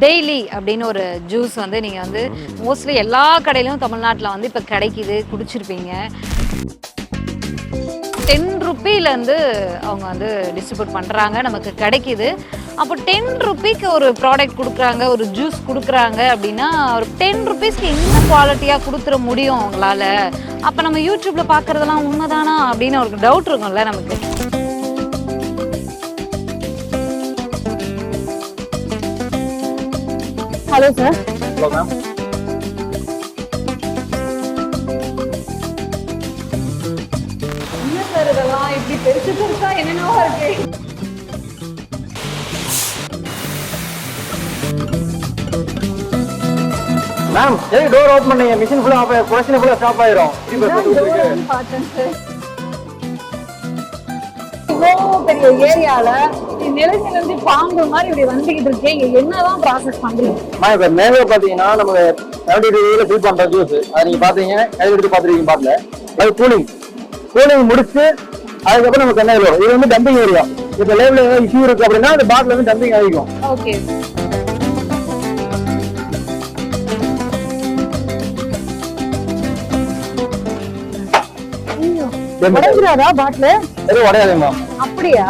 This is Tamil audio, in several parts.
டெய்லி அப்படின்னு ஒரு ஜூஸ் வந்து நீங்கள் வந்து மோஸ்ட்லி எல்லா கடையிலும் தமிழ்நாட்டில் வந்து இப்போ கிடைக்கிது, குடிச்சிருப்பீங்க. 10 ருப்பீலேருந்து அவங்க வந்து டிஸ்ட்ரிபியூட் பண்ணுறாங்க, நமக்கு கிடைக்கிது. அப்போ 10 ருப்பீக்கு ஒரு ப்ராடக்ட் கொடுக்குறாங்க, ஒரு ஜூஸ் கொடுக்குறாங்க அப்படின்னா ஒரு 10 ருப்பீஸ்க்கு என்ன குவாலிட்டியாக கொடுத்துட முடியும் அவங்களால? அப்போ நம்ம யூடியூப்பில் பார்க்குறதெல்லாம் உண்மைதானா அப்படின்னு ஒரு டவுட் இருக்கும்ல நமக்கு. Hello sir. Hello ma'am. என்ன சார் இதெல்லாம் இப்படி பெருசு பெருசா என்னென்னவோ இருக்கு. மேம் எதுக்கு டோர் ஓபன் பண்ணீங்க? மிஷின் ஃபுல்லா ஆஃப் ஆயிரும், ப்ரொடக்ஷன் ஃபுல்லா ஸ்டாப் ஆயிரும். பார்த்தேன் சார். இவ்வளோ பெரிய ஏரியால நிலத்திலிருந்து பாம்பு மாதிரி இப்படி வந்துகிட்டு இருக்கீங்க, என்னதான் ப்ராசஸ் பண்றீங்க? இப்ப மேலே பாத்தீங்கன்னா நம்ம 70 டிகிரில ஃபில் பண்ற ஜூஸ் அதை நீங்க பாத்தீங்க, கையில் எடுத்து பாத்துருக்கீங்க பாத்துல. அது கூலிங் முடிச்சு அதுக்கப்புறம் நமக்கு என்ன வரும்? இது வந்து டம்பிங் ஏரியா. இப்ப லேபிள் ஏதாவது இஷ்யூ இருக்கு அப்படின்னா அந்த பாட்டில் வந்து டம்பிங் ஆகிக்கும். ஓகே. உடைஞ்சிராதா பாட்டில்? எதுவும் உடையாது மேம். அப்படியா?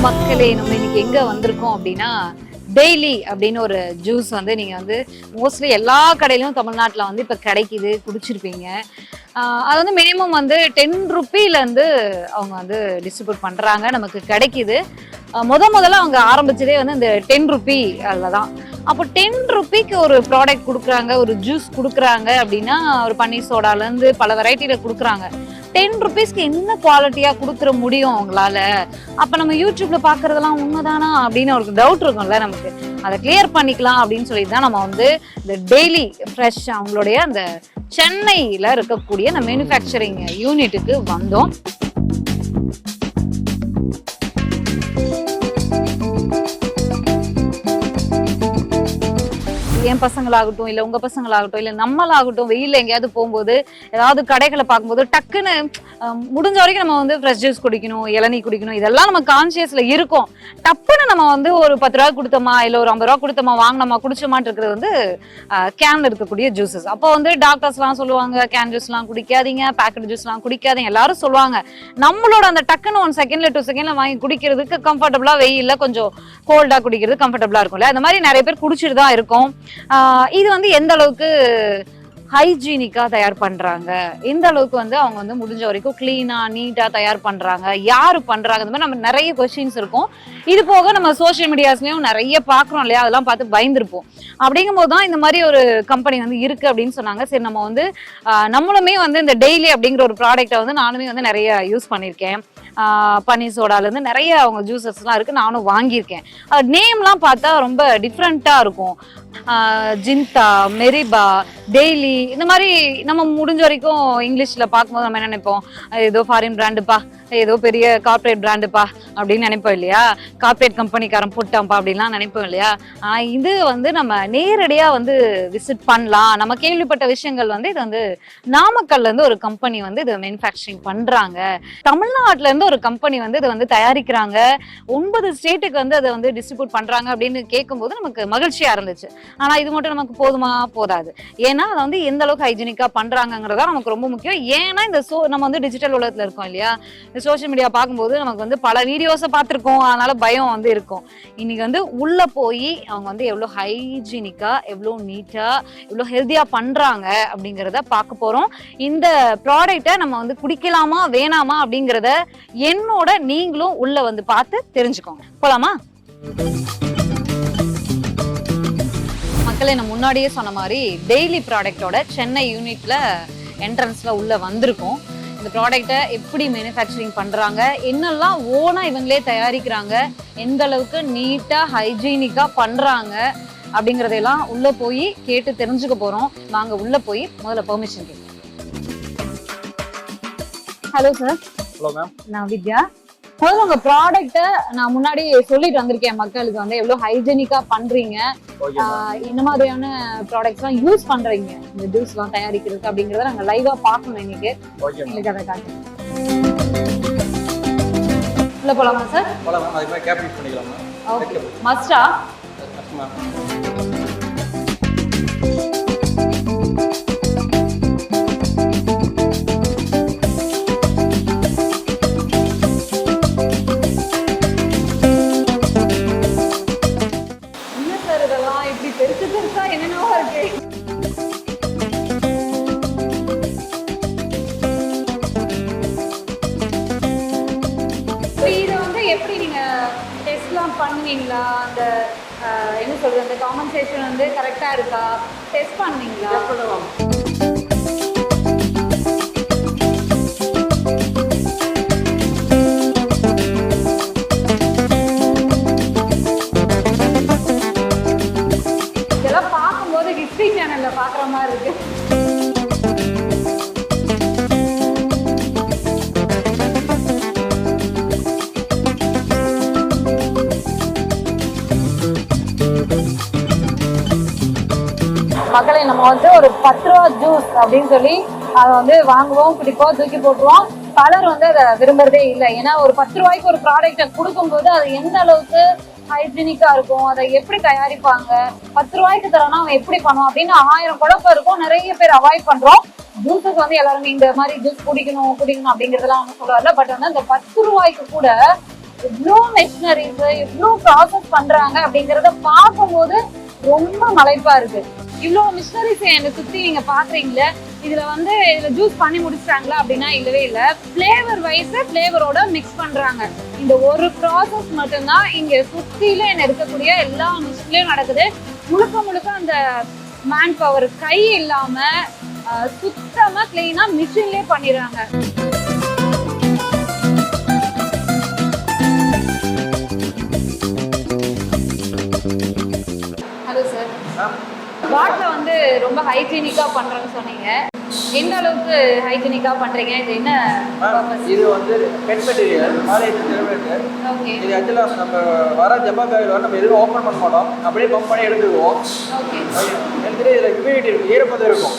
மக்களே, நம்ம இன்னைக்கு எங்க வந்திருக்கோம் அப்படின்னா டெய்லி அப்படின்னு ஒரு ஜூஸ் வந்து நீங்க வந்து மோஸ்ட்லி எல்லா கடையிலும் தமிழ்நாட்டில் வந்து இப்போ கிடைக்கிது, குடிச்சிருப்பீங்க. அது வந்து மினிமம் வந்து 10 ருப்பீலேருந்து அவங்க வந்து டிஸ்ட்ரிபியூட் பண்ணுறாங்க, நமக்கு கிடைக்கிது. முதல்ல அவங்க ஆரம்பிச்சதே வந்து இந்த 10 ருப்பீ அதில் தான். அப்போ 10 ருப்பீக்கு ஒரு ப்ராடக்ட் கொடுக்குறாங்க, ஒரு ஜூஸ் கொடுக்குறாங்க அப்படின்னா ஒரு பன்னீர் சோடாலேருந்து பல வெரைட்டியில் கொடுக்குறாங்க. 10 ருப்பீஸ்க்கு என்ன குவாலிட்டியாக கொடுத்துட முடியும் அவங்களால? அப்போ நம்ம யூடியூப்பில் பார்க்குறதெல்லாம் உண்மைதானா அப்படின்னு ஒரு டவுட் இருக்கும்ல நமக்கு. அதை கிளியர் பண்ணிக்கலாம் அப்படின்னு சொல்லி தான் நம்ம வந்து இந்த டெய்லி ஃப்ரெஷ் அவங்களுடைய அந்த சென்னையில் இருக்கக்கூடிய அந்த மேனுஃபேக்சரிங் யூனிட்டுக்கு வந்தோம். என் பசங்களாகட்டும், இல்லை உங்கள் பசங்களாகட்டும், இல்லை நம்மளாகட்டும், வெயிலில் எங்கேயாவது போகும்போது ஏதாவது கடைகளை பார்க்கும்போது டக்குன்னு முடிஞ்ச வரைக்கும் நம்ம வந்து ஃப்ரெஷ் ஜூஸ் குடிக்கணும், இளநீ குடிக்கணும், இதெல்லாம் நம்ம கான்சியஸில் இருக்கும். டப்புன்னு நம்ம வந்து ஒரு 10 ரூபா கொடுத்தோமா இல்லை ஒரு 50 ரூபா கொடுத்தோமா வாங்கினோமா குடிச்சோமான் இருக்கிறது வந்து கேன்ல இருக்கக்கூடிய ஜூஸஸ். அப்போ வந்து டாக்டர்ஸ்லாம் சொல்லுவாங்க கேன் ஜூஸ்லாம் குடிக்காதீங்க, பேக்கெட் ஜூஸ்லாம் குடிக்காதீங்க, எல்லாரும் சொல்லுவாங்க. நம்மளோட அந்த டக்குன்னு 1 செகண்ட்ல 2 செகண்ட்ல வாங்கி குடிக்கிறதுக்கு கம்ஃபர்டபுளாக, வெயிலில் கொஞ்சம் கோல்டாக குடிக்கிறது கம்ஃபர்டபுளாக இருக்கும்ல, அந்த மாதிரி நிறைய பேர் குடிச்சிட்டு தான் இருக்கும். இது வந்து எந்த அளவுக்கு ஹைஜீனிக்கா தயார் பண்றாங்க, எந்த அளவுக்கு வந்து அவங்க வந்து முடிஞ்ச வரைக்கும் கிளீனா நீட்டா தயார் பண்றாங்க, யாரு பண்றாங்க, இந்த மாதிரி நம்ம நிறைய கொஸ்டின்ஸ் இருக்கும். இது போக நம்ம சோசியல் மீடியாஸ்லயும் நிறைய பாக்குறோம் இல்லையா, அதெல்லாம் பார்த்து பயந்துருப்போம். அப்படிங்கும் போதுதான் இந்த மாதிரி ஒரு கம்பெனி வந்து இருக்கு அப்படின்னு சொன்னாங்க. சரி, நம்ம வந்து நம்மளுமே வந்து இந்த டெய்லி அப்படிங்கிற ஒரு ப்ராடக்டை வந்து நானுமே வந்து நிறைய யூஸ் பண்ணியிருக்கேன். பன்னீர் சோடாலேருந்து நிறைய அவங்க ஜூஸஸ்லாம் இருக்குது, நானும் வாங்கியிருக்கேன். நேம்லாம் பார்த்தா ரொம்ப டிஃப்ரெண்ட்டாக இருக்கும். ஜிந்தா, மெரிபா, டெய்லி, இந்த மாதிரி நம்ம முடிஞ்ச வரைக்கும் இங்கிலீஷில் பார்க்கும்போது நம்ம என்ன நினைப்போம், ஏதோ ஃபாரின் பிராண்டுப்பா, ஏதோ பெரிய கார்பரேட் பிராண்டுப்பா அப்படின்னு நினைப்போம் இல்லையா, கார்பரேட் கம்பெனிக்காரன் போட்டான்ப்பா அப்படின்லாம் நினைப்போம் இல்லையா. இது வந்து நம்ம நேரடியாக வந்து விசிட் பண்ணலாம். நம்ம கேள்விப்பட்ட விஷயங்கள் வந்து இது வந்து நாமக்கல்லேருந்து ஒரு கம்பெனி வந்து இதை மேனுஃபேக்சரிங் பண்ணுறாங்க, தமிழ்நாட்டிலேருந்து ஒரு கம்பெனி வந்து இதை வந்து தயாரிக்கிறாங்க, 9 ஸ்டேட்டுக்கு வந்து அதை வந்து டிஸ்ட்ரிபியூட் பண்ணுறாங்க அப்படின்னு கேட்கும்போது நமக்கு மகிழ்ச்சியாக இருந்துச்சு. ஆனால் இது மட்டும் நமக்கு போதாது. ஏன்னா அதை வந்து எந்த அளவுக்கு ஹைஜீனிக்காக பண்ணுறாங்கிறதா நமக்கு ரொம்ப முக்கியம். ஏன்னா இந்த நம்ம வந்து டிஜிட்டல் உலகத்தில் இருக்கோம் இல்லையா, இந்த சோஷியல் மீடியா பார்க்கும்போது நமக்கு வந்து பல வீடியோஸை பார்த்துருக்கோம், அதனால பயம் வந்து இருக்கும். இன்னைக்கு வந்து உள்ள போய் அவங்க வந்து எவ்வளோ ஹைஜீனிக்கா, எவ்வளோ நீட்டா, எவ்வளோ ஹெல்த்தியா பண்றாங்க அப்படிங்கிறத பார்க்க போறோம். இந்த ப்ராடக்டை நம்ம வந்து குடிக்கலாமா வேணாமா அப்படிங்கிறத என்னோட நீங்களும் உள்ள வந்து பார்த்து தெரிஞ்சுக்கோங்க. போலாமா? மக்களே, நான் முன்னாடியே சொன்ன மாதிரி டெய்லி ப்ராடக்டோட சென்னை யூனிட்ல என்ட்ரன்ஸ்ல உள்ள வந்திருக்கோம். இந்த ப்ராடக்டை எப்படி மேனுஃபேக்சரிங் பண்றாங்க, என்னெல்லாம் ஓனா இவங்களே தயாரிக்கிறாங்க, எந்த அளவுக்கு நீட்டா ஹைஜீனிக்கா பண்றாங்க அப்படிங்கறதெல்லாம் உள்ள போய் கேட்டு தெரிஞ்சுக்க போறோம். நாங்க உள்ள போய் முதல்ல பெர்மிஷன் கேட்கலாம். Hello sir. Hello ma'am. நான் வித்யா. முதல்ல உங்க ப்ராடக்ட்டை நான் முன்னாடி சொல்லிட்டு வந்திருக்கேன் மக்களுக்கு வந்து எவ்வளவு ஹைஜீனிக்கா பண்றீங்க, இந்த மாதிரியான ப்ராடக்ட்ஸ் எல்லாம் யூஸ் பண்றீங்க இந்த ஜூஸ் எல்லாம் தயாரிக்கிறதுக்கு அப்படிங்கறத நாங்க லைவா பார்க்கணும். இன்னைக்கு எங்களுக்கு அதை காட்டுங்க. உள்ள போலாமா சார்? போலாம் மேம். அதுக்கு மேல கேப் யூஸ் பண்ணிக்கலாமா? ஓகே. மஸ்டா? Yes ma'am. எப்படி நீங்க டெஸ்ட்லாம் பண்ணுவீங்களா? அந்த என்ன சொல்றது, அந்த காம்பன்சேஷன் வந்து கரெக்டா இருக்கா டெஸ்ட் பண்ணுவீங்களா? இதெல்லாம் பார்க்கும்போது ஹிஸ்டரி சேனல்ல பாக்குற மாதிரி இருக்கு. மக்களை, நம்ம வந்து ஒரு 10 ரூபா ஜூஸ் அப்படின்னு சொல்லி அதை வந்து வாங்குவோம், குடிப்போம், தூக்கி போட்டுருவோம். பலர் வந்து அதை விரும்புறதே இல்லை. ஏன்னா ஒரு 10 ரூபாய்க்கு ஒரு ப்ராடக்டை கொடுக்கும்போது அது எந்த அளவுக்கு ஹைஜீனிக்கா இருக்கும், அதை எப்படி தயாரிப்பாங்க, 10 ரூபாய்க்கு தரனா அவன் எப்படி பண்ணுவான் அப்படின்னு 1000 குழப்பம் இருக்கும். நிறைய பேர் அவாய்ட் பண்றோம். ஜூஸஸ் வந்து எல்லாருமே இந்த மாதிரி ஜூஸ் குடிக்கணும் அப்படிங்கறதெல்லாம் ஒன்றும் சொல்லுவார்ல. பட் வந்து அந்த 10 ரூபாய்க்கு கூட இவ்வளோ மெஷினரிஸ், இவ்வளோ ப்ராசஸ் பண்றாங்க அப்படிங்கறத பார்க்கும்போது ரொம்ப மலைப்பா இருக்கு. இவ்வளோ மிஷினரிஸ் என்னை சுத்தி நீங்க பாக்குறீங்களே, இதுல வந்து இதுல ஜூஸ் பண்ணி முடிச்சிட்டாங்களா அப்படின்னா இல்லவே இல்லை. ஃபிளேவர் வைஸ் ஃபிளேவரோட மிக்ஸ் பண்றாங்க. இந்த ஒரு ப்ராசஸ் மட்டும்தான் இங்க சுத்தில என்ன இருக்கக்கூடிய எல்லா மிஷின்லயும் நடக்குது. முழுக்க அந்த மேன் பவர் கை இல்லாம சுத்தமா கிளீனா மிஷின்லயே பண்ணிடுறாங்க. Hello sir. பாட்டில் வந்து ரொம்ப ஹைஜீனிக்கா பண்றேன்னு சொன்னீங்க. எந்த அளவுக்கு ஹைஜீனிக்கா பண்றீங்க? இது என்ன பர்பஸ்? இது வந்து bed material college celebrate. Okay. இது ஆக்சுவலா நம்ம வர ஜப்பா பேக்ல நம்ம எதுவும் ஓபன் பண்ண மாட்டோம், அப்படியே பம்ப் பண்ணி எடுத்துக்குவோம். ஓகே. எடுத்துட்டு இதுல ஹியூமிடிட்டி இருக்கும், ஈரப்பதம் இருக்கும்.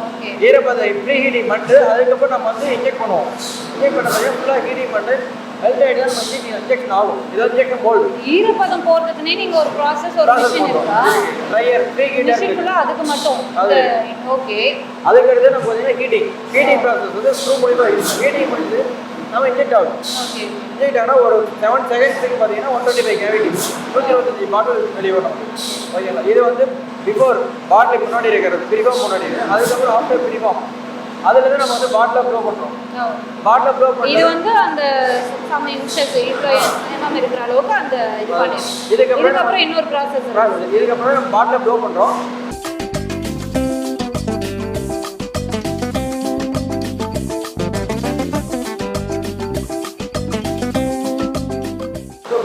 ஓகே. ஈரப்பதம் ப்ரீ ஹீட்டிங் பண்ணிட்டு அதுக்கப்புறம் நம்ம வந்து இன்ஜெக்ட் பண்ணுவோம். இன்ஜெக்ட் பண்ண பிறகு ஃபுல்லாக ஹீட்டிங் பண்ணிட்டு ஹெல்த் ஐடியா நம்ம இன்ஜெக்ஷன் ஆகும். இது இன்ஜெக்ஷன் போல்டு. ஈரப்பதம் போறதுக்குனே நீங்க ஒரு ப்ராசஸ், ஒரு மிஷின் இருக்கா? ட்ரையர் ப்ரீ ஹீட்டர் மிஷின்ல அதுக்கு மட்டும். ஓகே. அதுக்கு அடுத்து நம்ம வந்து ஹீட்டிங் ப்ராசஸ் வந்து ஸ்க்ரூ மூலமா ஹீட்டிங் பண்ணிட்டு நம்ம இன்ஜெக்ட் ஆகும். ஓகே. இன்ஜெக்ட் ஆனால் ஒரு 7 செகண்ட்ஸ்க்கு பார்த்தீங்கன்னா 125 கேவிட்டி 125 பாட்டில் வெளியே வரும். ஓகேங்களா? இது வந்து பிஃபோர் பாட்டிலுக்கு முன்னாடி இருக்கிறது, பிரிஃபார்ம் முன்னாடி. அதுக்கப்புறம் ஆஃப்டர் பிரிஃபார்ம் அதுலேருந்து நம்ம வந்து பாட்டில் ப்ளோ பண்ணுறோம். பாட்டில் ப்ளோ பண்ணி இது வந்து அந்த சம் இன்ச்சஸ் எல்லாம் இருக்கிற அளவுக்கு அந்த இது பண்ணி இதுக்கப்புறம் இன்னொரு ப்ராசஸ். இதுக்கப்புறம் நம்ம பாட்டில் ப்ளோ பண்ணுறோம்.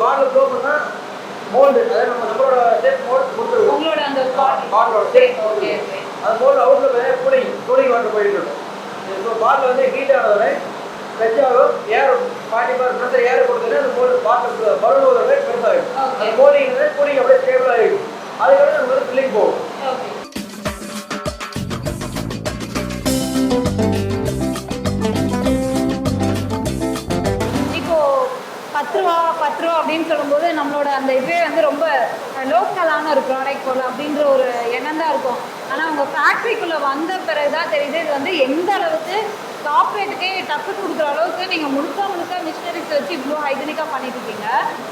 பாட்டில் ப்ளோ பண்ணால் மோல்டு, அதாவது நம்மளோட ஷேப் மோல்டு கொடுத்துருவோம். உங்களோட அந்த பாட்டிலோட ஷேப். ஓகே. அந்த மோல்டு அவுட்டில் கூலிங் வாட்டர் போயிட்டு இருக்கும். ஸோ பாட்டில் வந்து ஹீட் ஆனதுமே பெருசாகும், ஏர் 40% ஏர் கொடுத்தோன்னே அந்த மோல்டு பாட்டில் பலூன் போகிறதே பெருசாகும். அந்த கூலிங் அப்படியே ஸ்டேபிள் ஆகிடும். அதுக்கப்புறம் நம்ம வந்து ஃபில்லிங் போகும். இப்போ 10 ரூபா அப்படின்னு சொல்லும்போது நம்மளோட அந்த இதுவே வந்து ரொம்ப லோக்கலான ஒரு ப்ராடக்ட் போல அப்படின்ற ஒரு எண்ணம் தான் இருக்கும். ஆனால் உங்கள் ஃபேக்ட்ரிக்குள்ளே வந்த பிறகுதான் தெரியுது இது வந்து எந்த அளவுக்கு கார்ப்பரேட்டுக்கே டக்கு கொடுக்குற அளவுக்கு நீங்க முழுக்க மிஷினரிஸ் வச்சு இவ்வளோ ஹைஜீனிக்கா பண்ணிட்டு இருக்கீங்க.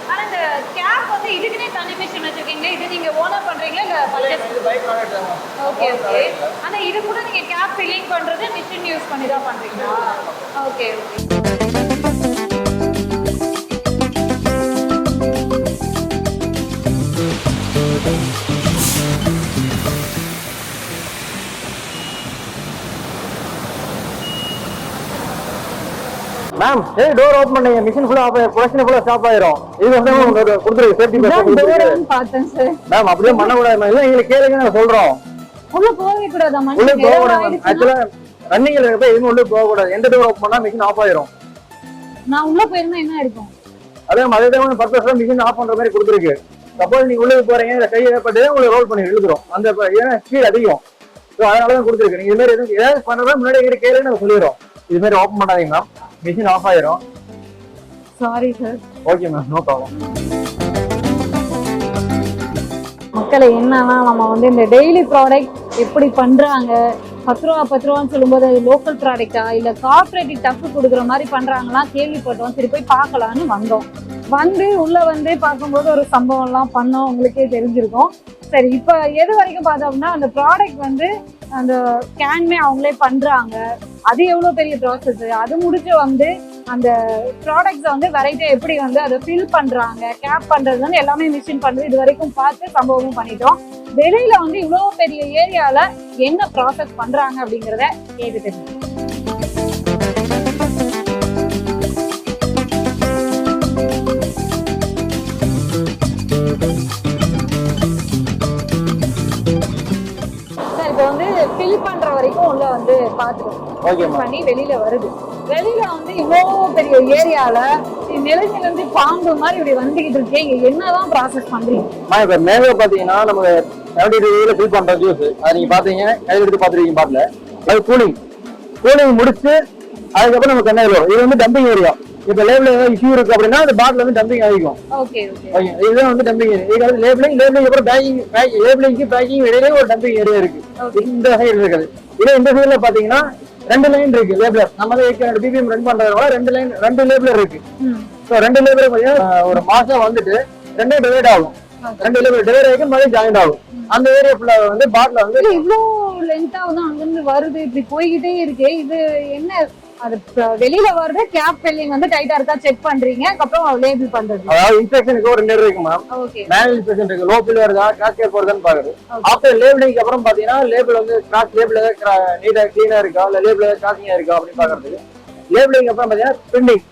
ஆனா இந்த கேப் வந்து இதுக்குன்னே தனி மிஷின் வச்சிருக்கீங்க. இது நீங்க ஓனர் பண்றீங்களா இல்ல பர்ச்சேஸ்? Okay okay. ஆனா இது கூட நீங்க கேப் ஃபில்லிங் பண்றது மிஷின் யூஸ் பண்ணி தான் பண்றீங்களா? Okay okay. Ma'am door open பண்ணீங்க மிஷின் ஃபுல்லா ப்ரொடக்ஷன் ஃபுல்லா ஸ்டாப் ஆயிரும். இது வந்து கொடுத்துருக்கு சேஃப்டி டோர்னு பார்த்தேன் சார். மேம் அப்படியே பண்ண கூடாது மேம். இல்ல எங்களுக்கு கேளுங்க நான் சொல்றோம். உள்ள போகவே கூடாதா? உள்ள போக கூடாது. ஆக்சுவலா ரன்னிங்ல இருக்கப்ப எதுவும் உள்ள போக கூடாது. எந்த டோர் ஓபன் பண்ணா மிஷின் ஆஃப் ஆயிரும். நான் உள்ள போயிருந்தா என்ன இருக்கும்? அதே தான் பர்பஸ்ல மிஷின் ஆஃப் பண்ற மாதிரி கொடுத்துருக்கு. சப்போஸ் நீங்க உள்ள போறீங்க இந்த கை ஏற்பட்டு உங்களை ரோல் பண்ணி இழுக்கிறோம். அந்த ஏன்னா ஸ்பீட் அதிகம். ஸோ அதனாலதான் கொடுத்துருக்கு. நீங்க இது மாதிரி எதுவும் ஏதாவது பண்றதா முன்னாடி எங்கிட்ட கேளுங்க நாங்க சொல்லிடுறோம். இது மாதிரி ஓபன் பண்ணாதீங்க மேம். மிஷின் ஆஃப் ஆயிரும். Sorry sir. Okay ma'am, no problem. மக்களை என்னன்னா நம்ம வந்து இந்த டெய்லி ப்ராடக்ட் எப்படி பண்றாங்க, 10 ரூபான்னு சொல்லும்போது அது லோக்கல் ப்ராடக்டா இல்ல கார்பரேட்டிவ் டஃப் கொடுக்குற மாதிரி பண்றாங்களா கேள்விப்பட்டோம். சரி போய் பார்க்கலான்னு வந்தோம். உள்ள வந்து பார்க்கும்போது ஒரு சம்பவம் எல்லாம் பண்ணோம். உங்களுக்கே தெரிஞ்சிருக்கும். சரி இப்ப எது வரைக்கும் பார்த்தோம்னா அந்த ப்ராடக்ட் வந்து அந்த கேன்மே அவங்களே பண்றாங்க. அது எவ்வளவு பெரிய ப்ராசஸ். அது முடிச்சு வந்து அந்த ப்ராடக்ட்ஸை வந்து வெரைட்டியா எப்படி வந்து அதை ஃபில் பண்றாங்க, கேப் பண்றது வந்து எல்லாமே மிஷின் பண்றது இது வரைக்கும் பார்த்து சம்பவமும் பண்ணிட்டோம். வெளியில வந்து இவ்வளவு பெரிய ஏரியால என்ன ப்ராசஸ் பண்றாங்க அப்படிங்கிறத கேட்டு தெரியும். இப்போ வந்து ஃபில் பண்ற வரைக்கும் உள்ள வந்து பாத்துக்கோங்க. பண்ணி வெளியில வருது. வெளியில வந்து இவ்வளோ பெரிய ஏரியால நிலையிலிருந்து பாம்பு மாதிரி இப்படி வந்துகிட்டு இருக்கீங்க. என்னதான் ப்ராசஸ் பண்றீங்க? இப்ப மேலே பாத்தீங்கன்னா நம்ம 70 ஃபில் பண்ற ஜூஸ் அது நீங்க பாத்தீங்க கையில எடுத்து பாத்துருக்கீங்க பாட்டில. அது கூலிங் முடிச்சு அதுக்கப்புறம் நமக்கு என்ன வரும். இது வந்து டம்பிங் ஏரியா. இப்ப லேபிள் ஏதாவது இஷ்யூ இருக்கு அப்படின்னா அந்த பாட்டில் வந்து டம்பிங் ஆகிக்கும். இதுதான் வந்து டம்பிங் ஏரியா. லேபிளிங் அப்புறம் பேக்கிங் இடையிலே ஒரு டம்பிங் ஏரியா இருக்கு. இந்த சைடு இருக்குது. இந்த சைடுல பாத்தீங்கன்னா 2 லைன் இருக்கு லேபிளர். நம்ம தான் பிபிஎம் ரன் பண்றதுனால 2 லேபிளர் இருக்கு. ஸோ 2 லேபிளர் பாத்தீங்கன்னா ஒரு மாசம் வந்துட்டு 2 டிவைட் ஆகும். 2 லேபிளர் டிவைட் ஆகிக்கும் மறுபடியும் ஜாயின் ஆகும். அந்த ஏரியா ஃபுல்லா வந்து பாட்டில் வந்து இவ்வளோ லென்த்தா வந்து அங்கிருந்து வருது இப்படி போய்கிட்டே இருக்கு. இது என்ன அது வெளியில வருது கேப் ஃபில்லிங் வந்து டைட்டா இருக்கா செக் பண்றீங்க. அப்புறம் லேபிள் பண்றது. அதாவது இன்ஸ்பெக்ஷனுக்கு ஒரு 2 இருக்கு மேம். மேனுவல் இன்ஸ்பெக்ஷன் இருக்கு. லோ பில் வருதா கிராஸ் போறதான்னு பாக்குறது. ஆஃப்டர் லேபிளிங் அப்புறம் பாத்தீங்கன்னா லேபிள் வந்து கிராஸ் லேபிள் நீட்டா கிளீனா இருக்கா இல்ல லேபிள் கிராசிங்கா இருக்கா அப்படின்னு பாக்குறதுக்கு. லேபிளிங் அப்புறம் பாத்தீங்கன்னா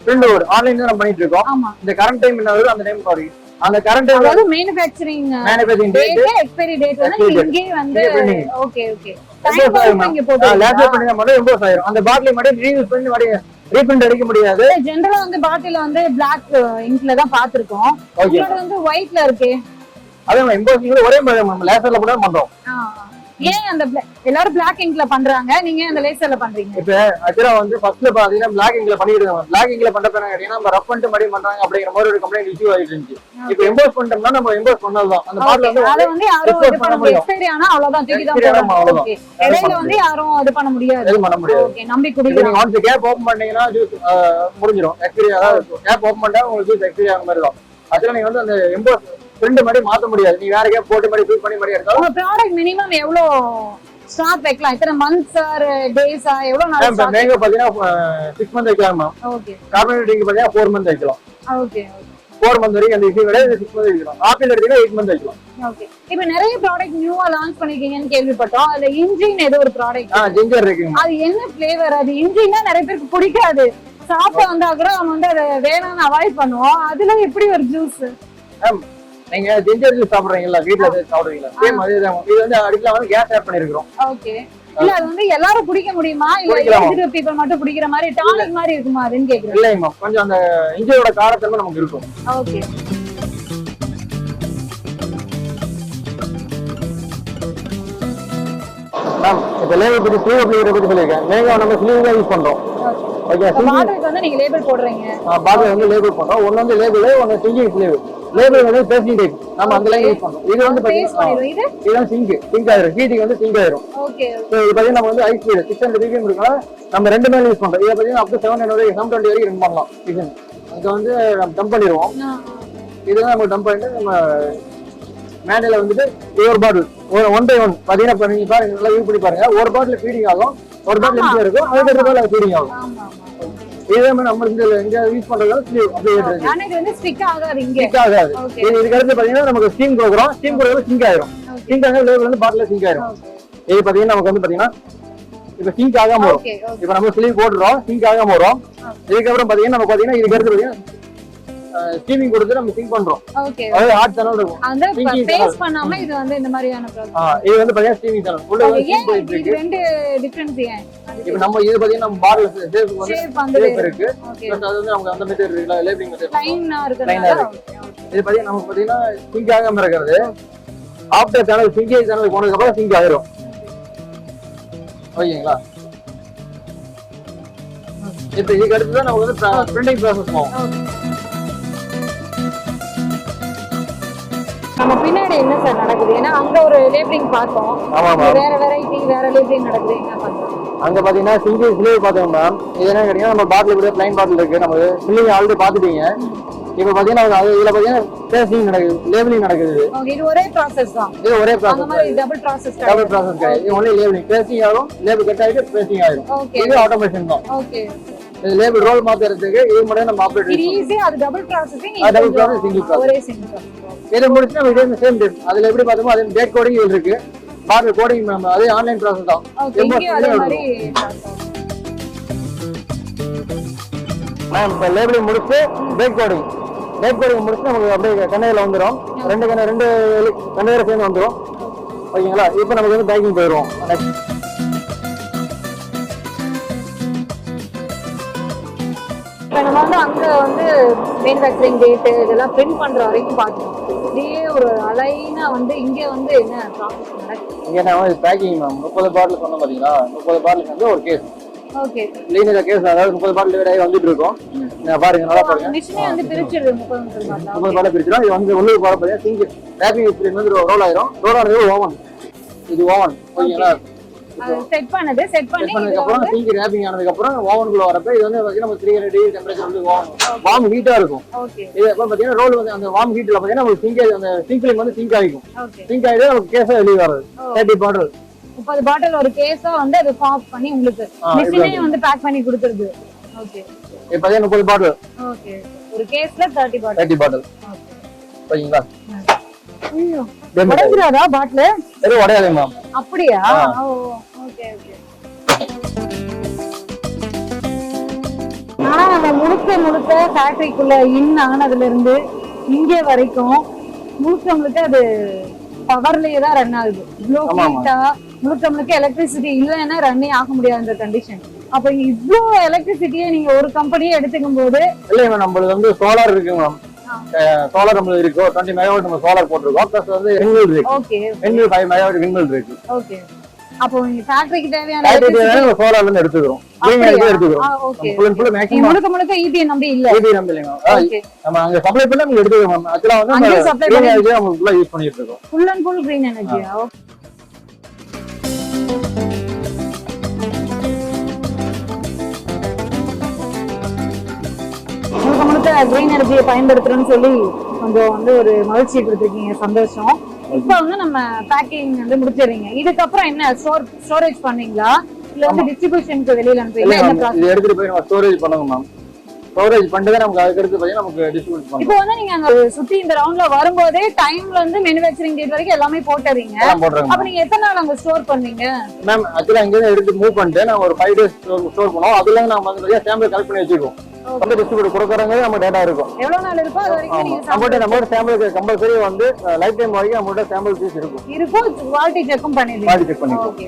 பிரிண்ட் ஓடு ஆன்லைன் தான் நம்ம பண்ணிட்டு இருக்கோம். இந்த கரண்ட் டைம் என்ன வருது அந்த டைம் பாருங்க. அந்த கரண்ட் டைம் அதாவது மேனுஃபேக்சரிங் டேட் எக்ஸ்பைரி டேட் வந்து இங்கே வந்து ஓகே அந்த பாட்டில் மட்டும் ரீயூஸ் பண்ணி ரீபிரிண்ட் அடிக்க முடியாது. ஜெனரலா வந்து பாட்டில வந்து பிளாக் இங்க்ல தான் பாத்துருக்கோம். இதோட வந்து ஒயிட்ல இருக்கு. அதே எம்போசிங்ல ஒரே மாதிரி நம்ம லேசர்ல கூட பண்றோம். ஏன் அந்த எல்லாரும் பிளாக் இங்க்ல பண்றாங்க, நீங்க அந்த லேசர்ல பண்றீங்க? இப்ப ஆக்சுவலா வந்து ஃபர்ஸ்ட்ல பாத்தீங்கன்னா பிளாக் இங்க்ல பண்ணிட்டு இருக்காங்க. பிளாக் இங்க்ல பண்றப்ப என்ன கேட்டீங்கன்னா நம்ம ரப் பண்ணிட்டு மறுபடியும் பண்றாங்க அப்படிங்கிற மாதிரி ஒரு கம்ப்ளைண்ட் இஷ்யூ ஆயிட்டு இருந்துச்சு. இப்ப எம்போஸ் பண்ணிட்டோம்னா நம்ம எம்போஸ் பண்ணலாம். அந்த பாட்டில் வந்து அத வந்து யாரும் இது பண்ண முடியாது. எக்ஸ்பைரி ஆனா அவ்வளவுதான் தூக்கி தான் போடுவாங்க. ஓகே இடையில வந்து யாரும் இது பண்ண முடியாது. இது பண்ண முடியாது. ஓகே நம்பி குடிங்க. நீங்க ஒன்ஸ் கேப் ஓபன் பண்ணீங்கன்னா ஜூஸ் முடிஞ்சிரும். எக்ஸ்பைரி அதாவது கேப் ஓபன் பண்ணா உங்களுக்கு ஜூஸ் எக்ஸ்பைரி ஆன மாதிரி தான். ஆக்சுவலா நீங்க வந்து அந்த எம்போஸ் பிரிண்ட் மாதிரி மாத்த முடியாது. நீங்க வேற கேப் போட்டு மாதிரி ஃபில் பண்ணி மாதிரி எடுத்தாலும் உங்க ப்ராடக்ட் மினிமம் எவ்வளவு ஸ்டாக் வைக்கலாம்? எத்தனை மந்த்ஸ் ஆர் டேஸ் ஆ எவ்வளவு நாள் ஸ்டாக்? மேங்க பாத்தீங்கன்னா 6 மந்த் வைக்கலாமா? ஓகே. கார்பனேட்டிங் பாத்தீங்கன்னா 4 மந்த் வைக்கலாம். ஓகே 4 மந்த் வரைக்கும் அந்த இஷ்யூ கிடையாது. 6 மந்த் வைக்கலாம். ஆப்பிள் எடுத்தீங்கன்னா 8 மந்த் வைக்கலாம். ஓகே. இப்போ நிறைய ப்ராடக்ட் நியூவா லான்ச் பண்ணிருக்கீங்கன்னு கேள்விப்பட்டோம். அதுல இன்ஜின் ஏதோ ஒரு ப்ராடக்ட் ஜிஞ்சர் இருக்குங்க. அது என்ன ஃபிளேவர்? அது இன்ஜின்னா நிறைய பேருக்கு பிடிக்காது. சாப்பிட வந்தா கூட நம்ம வந்து அதை வேணாம்னு அவாய்ட் பண்ணுவோம். அதுல எப்படி ஒரு ஜூஸ்? நீங்க ஜிஞ்சர் ஜூஸ் சாப்பிடுறீங்களா? வீட்ல சாப்பிடுவீங்களா? சேம் அதேதான். இது வந்து அடிக்கல வந்து கேஸ் ஆட் பண்ணிருக்கோம். ஓகே. இல்ல அது வந்து எல்லாரும் குடிக்க முடியுமா இல்ல ஏஜ்டு பீப்பிள் மட்டும் குடிக்கிற மாதிரி டானிக் மாதிரி இருக்குமா அதுன்னு கேக்குறேன். இல்லைமா, கொஞ்சம் அந்த இஞ்சியோட காரத்தன்மை நமக்கு இருக்கும். ஓகே. மேம் இப்ப லேபிள் பத்தி ஸ்லீவ் அப்ளிகேட்டர் பத்தி சொல்லிருக்கேன். மேங்கோ நம்ம ஸ்லீவ்ல யூஸ் பண்றோம். ஓகே. பாட்டிலுக்கு வந்து நீங்க லேபிள் போடுறீங்க. பாட்டில் வந்து லேபிள் பண்றோம். ஒன்னு வந்து லேபிள், ஒன்னு சிங்கிங் ஸ்லீவ். லேபிள் வந்து பேஸ்டிங் டைப் நம்ம அங்கெல்லாம் யூஸ் பண்றோம். இது வந்து பாத்தீங்கன்னா இதுதான் சிங்க் ஆயிரும், ஹீட்டிங் வந்து சிங்க் ஆயிரும். ஓகே சோ இது பாத்தீங்கன்னா நம்ம வந்து ஹை ஸ்பீட் 600 பிபிஎம் இருக்கனால நம்ம ரெண்டு மேல யூஸ் பண்றோம். இதை பாத்தீங்கன்னா அப் டு 720 வரைக்கும் ரன் பண்ணலாம் கிச்சன். அங்க வந்து நம்ம டம்ப் பண்ணிடுவோம். இதுதான் நம்ம டம்ப் பண்ணிட்டு நம்ம மேனுவல வந்துட்டு ஒரு பாட்டில் 1 by 1 பாத்தீங்கன்னா நீங்க பாருங்க, நல்லா யூஸ் பண்ணி பாருங்க. ஒரு பாட்டில் ஃபீடிங் ஆகும், ஒரு பாட்டில் எம்டியா இருக்கும், அதுக்கு மேல ஃபீடிங் ஆகும். இதே மாதிரி நம்ம இங்க யூஸ் பண்றதால அப்படியே இருக்கு. ஆனா இது வந்து ஸ்டிக் ஆகாது, இங்க ஸ்டிக் ஆகாது. இதுக்கு அடுத்து பாத்தீங்கன்னா நமக்கு ஸ்டீம் கொடுக்குறோம். ஸ்டீம் கொடுக்கறது சிங்க் ஆயிரும். சிங்க் ஆக லேபிள் வந்து பாட்டில சிங்க் ஆயிரும். இது பாத்தீங்கன்னா நமக்கு வந்து பாத்தீங்கன்னா இப்ப சிங்க் ஆகாம வரும். இப்ப நம்ம ஸ்லீவ் போடுறோம், சிங்க் ஆகாம வரும். இதுக்கப்புறம் பாத்தீங்கன்னா நம்ம பாத்தீங்கன்னா இதுக்கு அடுத்து பாத்தீங்கன்னா ஸ்டீமிங் கொடுத்து நம்ம சிங்க் பண்றோம். ஓகே, அது ஹாட் சேனல் இருக்கும். அந்த பேஸ் பண்ணாம இது வந்து இந்த மாதிரியான ப்ராசஸ். இது வந்து பாத்தீங்கன்னா ஸ்டீமிங் சேனல். உள்ள வந்து ஸ்டீம் போயிட்டு இருக்கு. இது ரெண்டு டிஃபரன்ஸ் ஏன்? இப்போ நம்ம இது பாத்தீங்கன்னா நம்ம பாட்டில் சேஃப் வந்து சேஃப் இருக்கு. ஓகே, பிளஸ் அது வந்து நமக்கு அந்த மெத்தட் இருக்குல, லேபிளிங் மெத்தட் லைனா இருக்குனால. இது பாத்தீங்கன்னா நமக்கு பாத்தீங்கன்னா சிங்க் ஆகாம இருக்கிறது. ஆஃப்டர் சேனல் சிங்க் சேனல் போனதுக்கு அப்புறம் சிங்க் ஆயிரும். ஓகேங்களா? இப்போ இதுக்கு அடுத்து தான் நமக்கு வந்து பிரிண்டிங் ப்ராசஸ் போகும். நம்ம பின்னாடி என்ன சார் நடக்குது? ஏன்னா அங்க ஒரு லேபிளிங் பார்த்தோம், வேற வெரைட்டி வேற லேபிளிங் நடக்குது, என்ன பண்றோம்? அங்க பாத்தீங்கன்னா சிங்கிள் ஸ்லீவ் பார்த்தோம் மேம். இது என்ன கேட்டீங்கன்னா நம்ம பாட்டில் கூட பிளைன் பாட்டில் இருக்கு, நம்ம ஃபில்லிங் ஆல்ரெடி பாத்துட்டீங்க. இப்போ பாத்தீங்கன்னா இதுல பாத்தீங்கன்னா பேஸ்டிங் நடக்குது, லேபிளிங் நடக்குது. இது ஒரே ப்ராசஸ் தான். இது ஒரே ப்ராசஸ். அந்த மாதிரி டபுள் ப்ராசஸ் கிடையாது. இது ஒன்லி லேபிளிங், பேஸ்டிங் ஆகும், லேபிள் கட் ஆயிட்டு பேஸ்டிங் ஆயிடும். இது ஆட்டோமேஷன் தான். ஓகே, இது லேபிள் ரோல் மாத்துறதுக்கு இது மட்டும் நம்ம ஆப்ரேட் இது ஈஸி. அது double processing, double process, single process, ஒரே சிங்கிள் ப்ராசஸ். இது முடிச்சு நம்ம இதே சேம் டேட் அதுல எப்படி பார்த்தோமோ அதே டேட் கோடிங் இருக்கு, பாட்டில் கோடிங் நம்ம அதே ஆன்லைன் ப்ராசஸ் தான். அதே மாதிரி மேம் இப்போ லேபிளிங் முடிச்சு டேட் கோடிங் முடிச்சு நமக்கு அப்படியே கண்ணையில வந்துடும். ரெண்டு கண்ணையில சேர்ந்து வந்துடும். ஓகேங்களா? இப்போ நமக்கு வந்து பேக்கிங் போயிடுவோம். இப்போ நம்ம வந்து அங்க வந்து மேனுஃபேக்சரிங் டேட் இதெல்லாம் பிரிண்ட் பண்ற வரைக்கும் பார்த்தோம். இதே ஒரு அலைனா வந்து இங்க வந்து என்ன ப்ராசஸ் நடக்குது? இங்க நம்ம பேக்கிங் மேம் 30 பாட்டில் சொன்னோம் பாத்தீங்களா? 30 பாட்டிலுக்கு வந்து ஒரு கேஸ். ஓகே, லீனியர் கேஸ், அதாவது 30 பாட்டில் டிவைட் ஆகி வந்துட்டு இருக்கோம். பாருங்க, நல்லா பாருங்க. மிஷினே வந்து பிரிச்சிடுது 30 பாட்டில் பிரிச்சிடும். இது வந்து உள்ளே போற பாத்தீங்கன்னா சிங்க் ரேப்பிங் ஸ்கிரீன் வந்து ரோல் ஆயிரும். ரோல் ஆனது ஓவன். இது ஓவன். ஓகேங்களா? செட் பண்ணதுக்கு அப்புறம் சிங்க் ரேப்பிங் ஆனதுக்கு அப்புறம் ஓவனுக்குள்ள வரப்ப இது வந்து பாத்தீங்கன்னா நம்ம 300 டிகிரி டெம்பரேச்சர் வந்து வார்ம் ஹீட்டா இருக்கும். இது அப்புறம் பாத்தீங்கன்னா ரோல் வந்து அந்த வார்ம் ஹீட்ல பாத்தீங்கன்னா நமக்கு சிங்க் அந்த சிங்க்ல வந்து சிங்க் ஆகிக்கும். சிங்க் ஆயிடு நமக்கு கேஸா வெளிய வருது. 30 பாட்டில் 30 பாட்டில் ஒரு கேஸா வந்து அது பாப் பண்ணி உங்களுக்கு மிஷினே வந்து பேக் பண்ணி கொடுத்துருது. ஓகே, இப்போ பாத்தீங்கன்னா 30 பாட்டில். ஓகே, ஒரு கேஸ்ல 30 பாட்டில். ஓகேங்களா? ஐயோ, உடைஞ்சிராதா பாட்டில்? எது உடையாதே மேம். அப்படியா? Okay, okay. ஆனா நம்ம முழுக்க ஃபேக்டரிக்குள்ள ஆனதுல இருந்து இங்கே வரைக்கும் முழுக்க அது பவர்லயே தான் ரன் ஆகுது. முழுக்க எலக்ட்ரிசிட்டி இல்லைன்னா ரன்னே ஆக முடியாத கண்டிஷன். அப்ப இவ்ளோ எலக்ட்ரிசிட்டியை நீங்க ஒரு கம்பெனியே எடுத்துக்கும் போது இல்ல நம்மளுக்கு வந்து சோலார் இருக்கு மேம். சோலார் நம்மளுக்கு இருக்கு. 20 மெகாவாட் நம்ம சோலார் போட்டுருக்கோம். பிளஸ் வந்து விண்மில் இருக்கு. ஓகே, விண்மில் 5 மெகாவாட் விண்மில் இருக்கு. ஓகே. அப்போ நீங்க ஃபேக்டரிக்கு தேவையான சோலார்ல இருந்து எடுத்துக்கிறோம். முழுக்க ஈபி நம்பி இல்ல. நம்ம அங்க சப்ளை பண்ணி நம்ம எடுத்துக்கிறோம். ஆக்சுவலா வந்து நம்ம ஃபுல்லா யூஸ் பண்ணிட்டு இருக்கோம். ஃபுல் அண்ட் ஃபுல் கிரீன் எனர்ஜியா? முழுக்க கிரீன் எனர்ஜியை பயன்படுத்துறோம்னு சொல்லி கொஞ்சம் வந்து ஒரு மகிழ்ச்சி கொடுத்துருக்கீங்க, சந்தோஷம். இப்ப வந்து நம்ம பேக்கிங் வந்து முடிச்சிடுறீங்க. இதுக்கப்புறம் என்ன ஸ்டோரேஜ் பண்ணீங்களா இல்ல வந்து டிஸ்ட்ரிபியூஷனுக்கு வெளியில அனுப்புவீங்களா? என்ன ப்ராசஸ்? இது எடுத்துட்டு போய் நம்ம ஸ்டோரேஜ் பண்ணுங்க மேம். ஸ்டோரேஜ் பண்ணிட்டு நமக்கு அதுக்கு அடுத்து போய் நமக்கு டிஸ்ட்ரிபியூட் பண்ணுவோம். இப்போ வந்து நீங்க அங்க சுத்தி இந்த ரவுண்ட்ல வரும்போதே டைம்ல இருந்து மேனுஃபேக்சரிங் டேட் வரைக்கும் எல்லாமே போட்டுறீங்க. அப்ப நீங்க எத்தனை நாள் அங்க ஸ்டோர் பண்ணீங்க? மேம் ஆக்சுவலா இங்க எடுத்து மூவ் பண்ணிட்டு நான் ஒரு 5 டேஸ் ஸ்டோர் பண்ணுவோம். அதுல நம்ம வந்து சாம்பிள் கலெக்ட் பண்ணி வச்சிருக்கோம். நம்ம டிஸ்ட்ரிபியூட் கொடுக்கறங்க நம்ம டேட்டா இருக்கும். எவ்வளவு நாள் இருக்கோ அது வரைக்கும் நீங்க நம்ம சாம்பிள் கம்பல்சரி வந்து லைஃப் டைம் வரைக்கும் நம்மளோட சாம்பிள் பீஸ் இருக்கும். குவாலிட்டி செக்கும் பண்ணிடுவீங்க. குவாலிட்டி செக் பண்ணிடுவோம். ஓகே,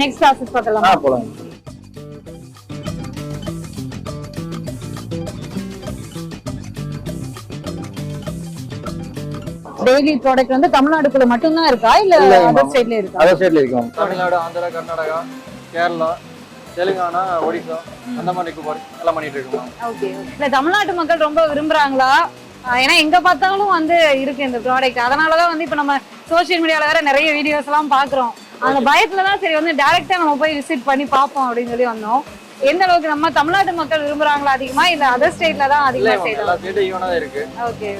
நெக்ஸ்ட் ப்ராசஸ் பார்க்கலாமா? போலாம். டெய்லி ப்ராடக்ட் வந்து தமிழ்நாடுக்குள்ள மட்டும் தான் இருக்கா இல்ல அதர் ஸ்டேட்ல இருக்கா? அதர் ஸ்டேட்ல இருக்கு. தமிழ்நாடு, ஆந்திரா, கர்நாடகா, கேரளா, தெலுங்கானா, ஒடிசா அந்த மாதிரி எல்லாம் பண்ணிட்டு இருக்கோம். ஓகே, இல்ல தமிழ்நாட்டு மக்கள் ரொம்ப விரும்புறாங்களா ஏன்னா எங்க பார்த்தாலும் வந்து இருக்கு இந்த ப்ராடக்ட். அதனாலதான் வந்து இப்ப நம்ம சோசியல் மீடியால வேற நிறைய வீடியோஸ் எல்லாம் பாக்குறோம். அந்த பயத்துலதான் சரி வந்து டைரக்டா நம்ம போய் விசிட் பண்ணி பார்ப்போம் அப்படின்னு சொல்லி வந்தோம். எந்த அளவுக்கு நம்ம தமிழ்நாட்டு மக்கள் விரும்புறாங்களா அதிகமா இல்ல அதர் ஸ்டேட்ல தான் அதிகமா செய்யலாம்? இருக்கு. ஓகே.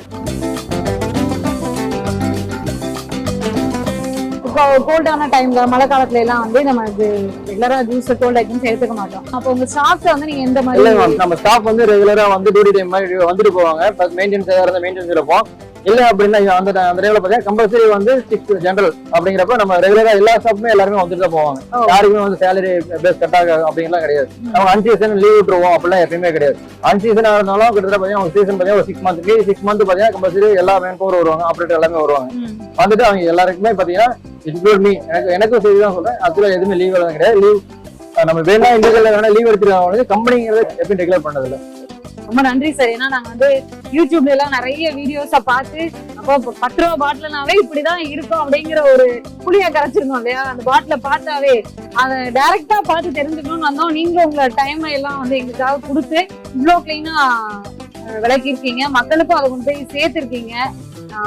இப்போ கோல்டான டைம்ல மழை காலத்துல எல்லாம் வந்து நம்ம ரெகுலரா ஜூஸ் கோல்ட் ஐட்டம்ஸ் எடுத்துக்க மாட்டோம். அப்போ உங்க ஸ்டாஃப்ஸ் வந்து நீங்க எந்த மாதிரி? இல்ல மேம், நம்ம ஸ்டாஃப் வந்து ரெகுலரா வந்து டியூட்டி டைம் மாதிரி வந்துட்டு போவாங்க. பிளஸ் மெயின்டெனன்ஸ் இருந்தா மெயின்டெனன்ஸ் இருப்போம். இல்ல அப்படின்னா அந்த டைம்ல பாத்தீங்கன்னா கம்பல்சரி வந்து 6 ஜெனரல் அப்படிங்கிறப்ப நம்ம ரெகுலரா எல்லா ஸ்டாஃப்மே எல்லாருமே வந்துட்டு தான் போவாங்க. யாருக்குமே வந்து சேலரி பேஸ் கட் ஆக அப்படிங்கலாம் கிடையாது. நம்ம அன்சீசன் லீவ் விட்டுருவோம் அப்படிலாம் எப்பயுமே கிடையாது. அன்சீசனா இருந்தாலும் கிட்டத்தட்ட பாத்தீங்கன்னா சீசன் பாத்தீங்கன்னா ஒரு 6 மந்த் பாத்தீங்கன்னா கம்பல்சரி எல்லா மேன் பவர் வருவாங்க, ஆப்ரேட்டர் எல்லாமே வருவாங்க. வந்துட்டு அவங்க எல்லாருக்குமே பாத்தீங்கன்னா இன்க்ளூட் மீ, எனக்கும் சரி தான் சொல்றேன், அதுல எதுவுமே லீவ் எல்லாம் கிடையாது. லீவ் நம்ம வேணா இண்டிவிஜுவல் வேணா லீவ் எடுத்துருவாங்க, கம்பெனிங்கிறத எப்பயும் ரெகுலர் பண்ணது இல்லை. ரொம்ப நன்றி சார். ஏன்னா நாங்க வந்து யூடியூப்ல எல்லாம் நிறைய வீடியோஸ பார்த்து அப்போ 10 ரூபா பாட்டில்னாவே இப்படிதான் இருக்கும் அப்படிங்கிற ஒரு புளிய கரைச்சிருந்தோம் இல்லையா? அந்த பாட்டில பார்த்தாவே அதை டைரக்டா பார்த்து தெரிஞ்சுக்கணும்னு வந்தோம். நீங்க உங்களோட டைம் எல்லாம் வந்து எங்களுக்காக கொடுத்து இவ்வளவு கிளீனா விளக்கி இருக்கீங்க, மக்களுக்கும் அதை கொண்டு போய் சேர்த்திருக்கீங்க.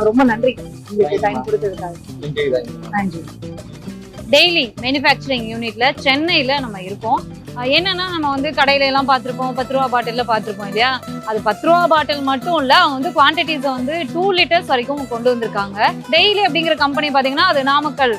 ரொம்ப நன்றி உங்களுக்கு டைம் கொடுத்ததுக்காக. நன்றி. டெய்லி மேனுஃபேக்சரிங் யூனிட்ல சென்னையில நம்ம இருக்கோம். என்னன்னா நம்ம வந்து கடையில எல்லாம் பார்த்திருப்போம், 10 ரூபா பாட்டில்ல பார்த்திருப்போம் இல்லையா? அது 10 ரூபா பாட்டில் மட்டும் இல்ல, அவங்க வந்து குவான்டிட்டிஸ் வந்து 2 லிட்டர்ஸ் வரைக்கும் கொண்டு வந்திருக்காங்க. டெய்லி அப்படிங்கிற கம்பெனி பாத்தீங்கன்னா அது நாமக்கல்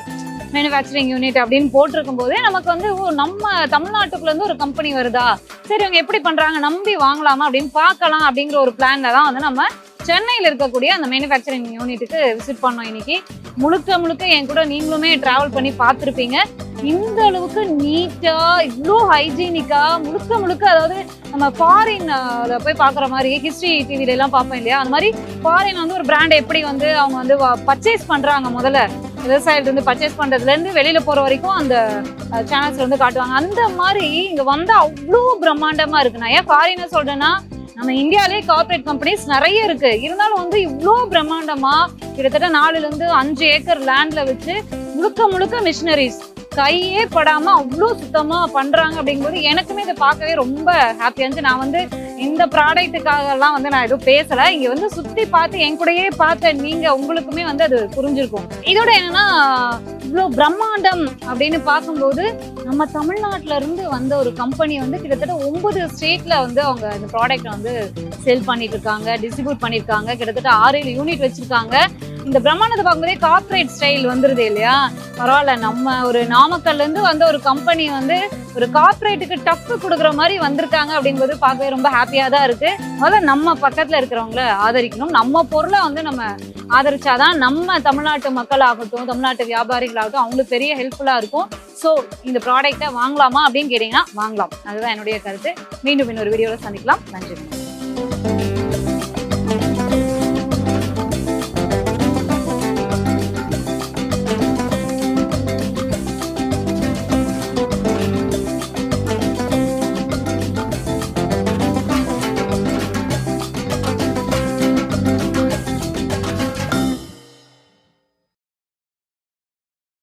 மேனுஃபேக்சரிங் யூனிட் அப்படின்னு போட்டிருக்கும் போதே நமக்கு வந்து நம்ம தமிழ்நாட்டுக்குள்ள இருந்து ஒரு கம்பெனி வருதா, சரி அவங்க எப்படி பண்றாங்க நம்பி வாங்கலாமா அப்படின்னு பார்க்கலாம் அப்படிங்கிற ஒரு பிளான்ல தான் வந்து நம்ம சென்னையில் இருக்கக்கூடிய அந்த மேனுஃபேக்சரிங் யூனிட்டுக்கு விசிட் பண்ணோம். இன்னைக்கு முழுக்க என் கூட நீங்களுமே டிராவல் பண்ணி பார்த்துருப்பீங்க. இந்த அளவுக்கு நீட்டா இவ்வளோ ஹைஜீனிக்கா முழுக்க அதாவது நம்ம ஃபாரின்ல போய் பார்க்குற மாதிரி ஹிஸ்ட்ரி டிவில எல்லாம் பார்ப்போம் இல்லையா? அந்த மாதிரி ஃபாரின் வந்து ஒரு பிராண்ட் எப்படி வந்து அவங்க வந்து பர்ச்சேஸ் பண்றாங்க, முதல்ல விவசாயில இருந்து பர்ச்சேஸ் பண்றதுல இருந்து வெளியில போற வரைக்கும் அந்த சேனல்ஸ்ல வந்து காட்டுவாங்க. அந்த மாதிரி இங்க வந்து அவ்வளோ பிரம்மாண்டமா இருக்கு. நான் ஏன் ஃபாரினை சொல்றேன்னா, நம்ம இந்தியாலே கார்பரேட் கம்பெனிஸ் நிறைய இருக்கு, இருந்தாலும் வந்து இவ்வளோ பிரம்மாண்டமா கிட்டத்தட்ட 4 to 5 ஏக்கர் லேண்ட்ல வச்சு முழுக்க மிஷினரிஸ் கையே படாம அவ்வளோ சுத்தமா பண்றாங்க அப்படிங்கும்போது எனக்குமே இதை பார்க்கவே ரொம்ப ஹாப்பியா இருந்துச்சு. நான் வந்து இந்த ப்ராடக்ட்டுக்காக எல்லாம் வந்து நான் எதுவும் பேசல, இங்க வந்து சுத்தி பார்த்து என் கூடயே பார்த்த நீங்க உங்களுக்குமே வந்து அது புரிஞ்சிருக்கும். இதோட என்னன்னா இவ்வளோ பிரம்மாண்டம் அப்படின்னு பார்க்கும்போது நம்ம தமிழ்நாட்டுல இருந்து வந்த ஒரு கம்பெனி வந்து கிட்டத்தட்ட 9 ஸ்டேட்ல வந்து அவங்க இந்த ப்ராடக்ட் வந்து சேல் பண்ணிட்டு இருக்காங்க, டிஸ்ட்ரிபியூட் பண்ணிருக்காங்க. கிட்டத்தட்ட 6-7 யூனிட் வச்சிருக்காங்க. இந்த பிரம்மாண்டத்தை பார்க்கும்போதே கார்பரேட் ஸ்டைல் வந்துருது இல்லையா? பரவாயில்ல, நம்ம ஒரு நாமக்கல்ல இருந்து வந்த ஒரு கம்பெனி வந்து ஒரு கார்பரேட்டுக்கு டஃப் கொடுக்குற மாதிரி வந்திருக்காங்க அப்படிங்கும்போது பார்க்கவே ரொம்ப ஹாப்பியா தான் இருக்கு. முதல்ல நம்ம பக்கத்துல இருக்கிறவங்கள ஆதரிக்கணும், நம்ம பொருளை வந்து நம்ம ஆதரிச்சாதான் நம்ம தமிழ்நாட்டு மக்கள் ஆகட்டும், தமிழ்நாட்டு வியாபாரிகள் ஆகட்டும், அவங்களுக்கு பெரிய ஹெல்ப்ஃபுல்லா இருக்கும். ஸோ இந்த ப்ராடக்டை வாங்கலாமா அப்படின்னு கேட்டீங்கன்னா வாங்கலாம். அதுதான் என்னுடைய கருத்து. மீண்டும் இன்னொரு வீடியோவில் சந்திக்கலாம். நன்றி.